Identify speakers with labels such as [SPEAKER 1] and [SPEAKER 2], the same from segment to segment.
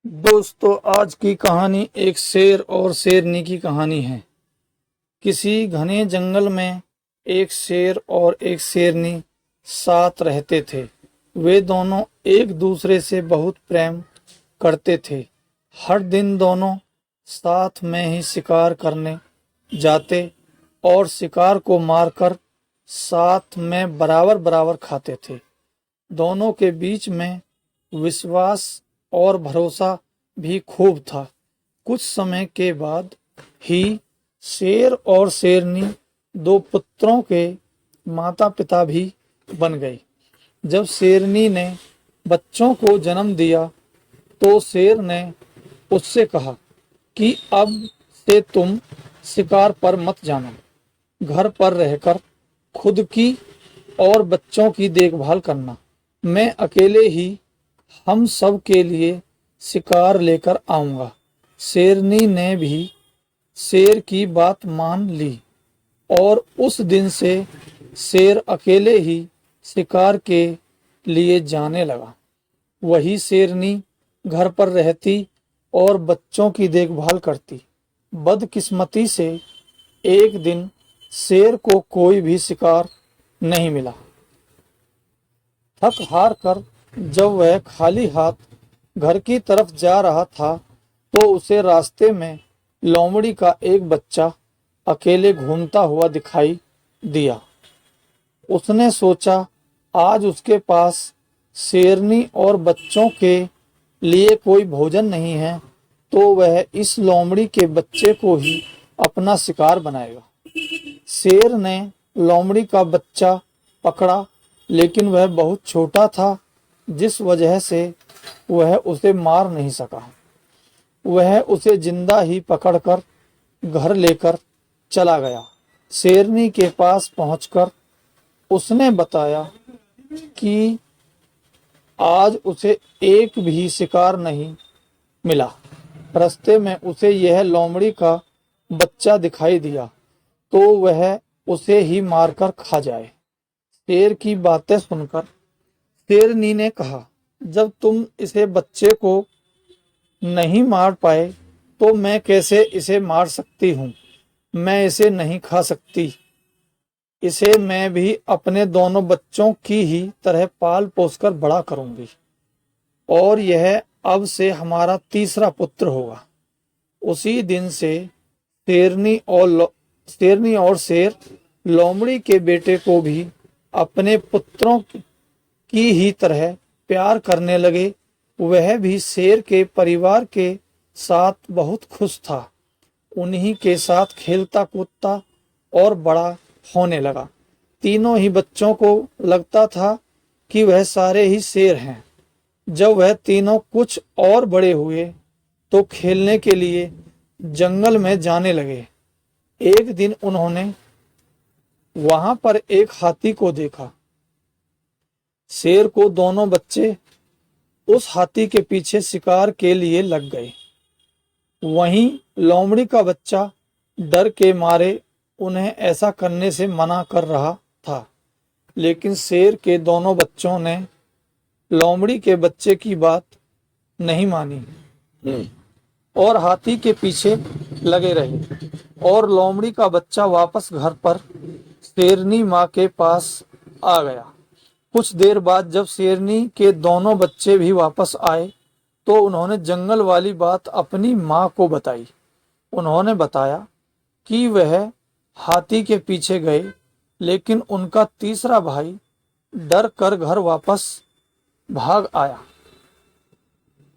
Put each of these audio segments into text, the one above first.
[SPEAKER 1] दोस्तों, आज की कहानी एक शेर और शेरनी की कहानी है। किसी घने जंगल में एक शेर और एक शेरनी साथ रहते थे। वे दोनों एक दूसरे से बहुत प्रेम करते थे। हर दिन दोनों साथ में ही शिकार करने जाते और शिकार को मारकर साथ में बराबर बराबर खाते थे। दोनों के बीच में विश्वास और भरोसा भी खूब था। कुछ समय के बाद ही शेर और शेरनी दो पुत्रों के माता पिता भी बन गए। जब शेरनी ने बच्चों को जन्म दिया तो शेर ने उससे कहा कि अब से तुम शिकार पर मत जाना, घर पर रहकर खुद की और बच्चों की देखभाल करना। मैं अकेले ही हम सब के लिए शिकार लेकर आऊंगा। शेरनी ने भी शेर की बात मान ली और उस दिन से शेर अकेले ही शिकार के लिए जाने लगा। वही शेरनी घर पर रहती और बच्चों की देखभाल करती। बदकिस्मती से एक दिन शेर को कोई भी शिकार नहीं मिला। थक हार कर जब वह खाली हाथ घर की तरफ जा रहा था तो उसे रास्ते में लोमड़ी का एक बच्चा अकेले घूमता हुआ दिखाई दिया। उसने सोचा, आज उसके पास शेरनी और बच्चों के लिए कोई भोजन नहीं है तो वह इस लोमड़ी के बच्चे को ही अपना शिकार बनाएगा। शेर ने लोमड़ी का बच्चा पकड़ा, लेकिन वह बहुत छोटा था, जिस वजह से वह उसे मार नहीं सका। वह उसे जिंदा ही पकड़कर घर लेकर चला गया। शेरनी के पास पहुंचकर उसने बताया कि आज उसे एक भी शिकार नहीं मिला। रास्ते में उसे यह लोमड़ी का बच्चा दिखाई दिया तो वह उसे ही मारकर खा जाए। शेर की बातें सुनकर शेरनी ने कहा, जब तुम इसे बच्चे को नहीं मार पाए तो मैं कैसे इसे मार सकती हूँ। मैं इसे नहीं खा सकती। इसे मैं भी अपने दोनों बच्चों की ही तरह पाल पोस कर बड़ा करूंगी और यह अब से हमारा तीसरा पुत्र होगा। उसी दिन से शेरनी और शेर लोमड़ी के बेटे को भी अपने पुत्रों की ही तरह प्यार करने लगे। वह भी शेर के परिवार के साथ बहुत खुश था। उन्हीं के साथ खेलता कूदता और बड़ा होने लगा। तीनों ही बच्चों को लगता था कि वह सारे ही शेर हैं। जब वह तीनों कुछ और बड़े हुए तो खेलने के लिए जंगल में जाने लगे। एक दिन उन्होंने वहां पर एक हाथी को देखा। शेर को दोनों बच्चे उस हाथी के पीछे शिकार के लिए लग गए। वहीं लोमड़ी का बच्चा डर के मारे उन्हें ऐसा करने से मना कर रहा था, लेकिन शेर के दोनों बच्चों ने लोमड़ी के बच्चे की बात नहीं मानी और हाथी के पीछे लगे रहे। और लोमड़ी का बच्चा वापस घर पर शेरनी माँ के पास आ गया। कुछ देर बाद जब शेरनी के दोनों बच्चे भी वापस आए तो उन्होंने जंगल वाली बात अपनी माँ को बताई। उन्होंने बताया कि वह हाथी के पीछे गए, लेकिन उनका तीसरा भाई डर कर घर वापस भाग आया।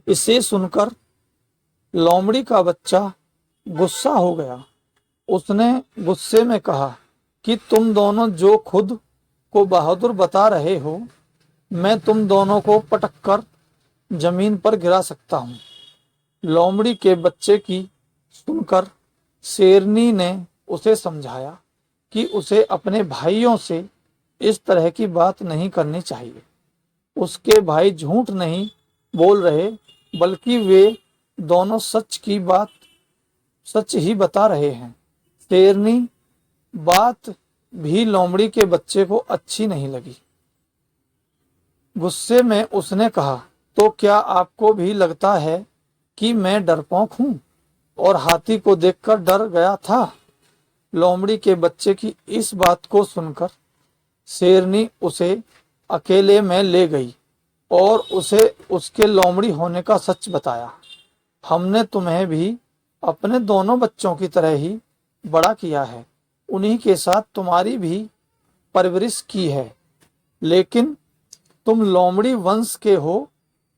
[SPEAKER 1] इसे सुनकर लोमड़ी का बच्चा गुस्सा हो गया। उसने गुस्से में कहा कि तुम दोनों जो खुद को बहादुर बता रहे हो, मैं तुम दोनों को पटक कर जमीन पर गिरा सकता हूँ। लोमड़ी के बच्चे की सुनकर शेरनी ने उसे समझाया कि उसे अपने भाइयों से इस तरह की बात नहीं करनी चाहिए। उसके भाई झूठ नहीं बोल रहे, बल्कि वे दोनों सच ही बता रहे हैं। शेरनी बात भी लोमड़ी के बच्चे को अच्छी नहीं लगी। गुस्से में उसने कहा, तो क्या आपको भी लगता है कि मैं डरपोक हूँ और हाथी को देखकर डर गया था। लोमड़ी के बच्चे की इस बात को सुनकर शेरनी उसे अकेले में ले गई और उसे उसके लोमड़ी होने का सच बताया। हमने तुम्हें भी अपने दोनों बच्चों की तरह ही बड़ा किया है, उन्हीं के साथ तुम्हारी भी परवरिश की है, लेकिन तुम लोमड़ी वंश के हो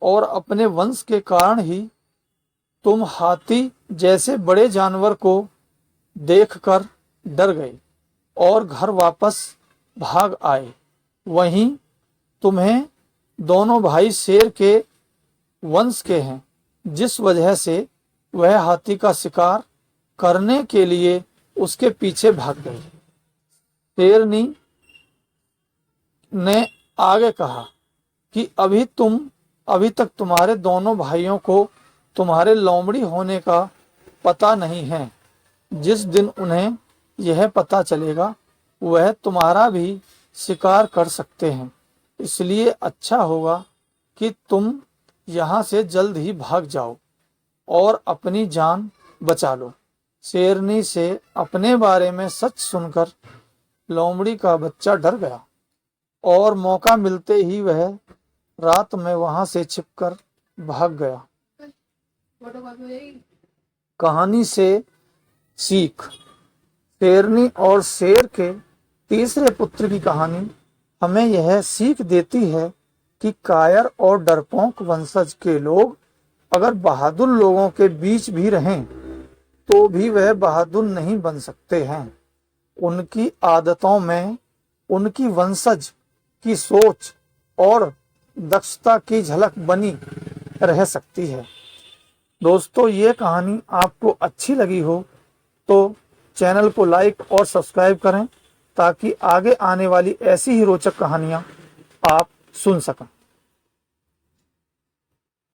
[SPEAKER 1] और अपने वंश के कारण ही तुम हाथी जैसे बड़े जानवर को देखकर डर गए और घर वापस भाग आए। वहीं तुम्हें दोनों भाई शेर के वंश के हैं, जिस वजह से वह हाथी का शिकार करने के लिए उसके पीछे भाग गए। शेरनी ने आगे कहा कि अभी तक तुम्हारे दोनों भाइयों को तुम्हारे लोमड़ी होने का पता नहीं है। जिस दिन उन्हें यह पता चलेगा वह तुम्हारा भी शिकार कर सकते हैं, इसलिए अच्छा होगा कि तुम यहाँ से जल्द ही भाग जाओ और अपनी जान बचा लो। शेरनी से अपने बारे में सच सुनकर लोमड़ी का बच्चा डर गया और मौका मिलते ही वह रात में वहां से छिपकर भाग गया। कहानी से सीख। शेरनी और शेर के तीसरे पुत्र की कहानी हमें यह सीख देती है कि कायर और डरपोक वंशज के लोग अगर बहादुर लोगों के बीच भी रहें तो भी वह बहादुर नहीं बन सकते हैं। उनकी आदतों में उनकी वंशज की सोच और दक्षता की झलक बनी रह सकती है। दोस्तों, ये कहानी आपको अच्छी लगी हो तो चैनल को लाइक और सब्सक्राइब करें ताकि आगे आने वाली ऐसी ही रोचक कहानियां आप सुन सकें।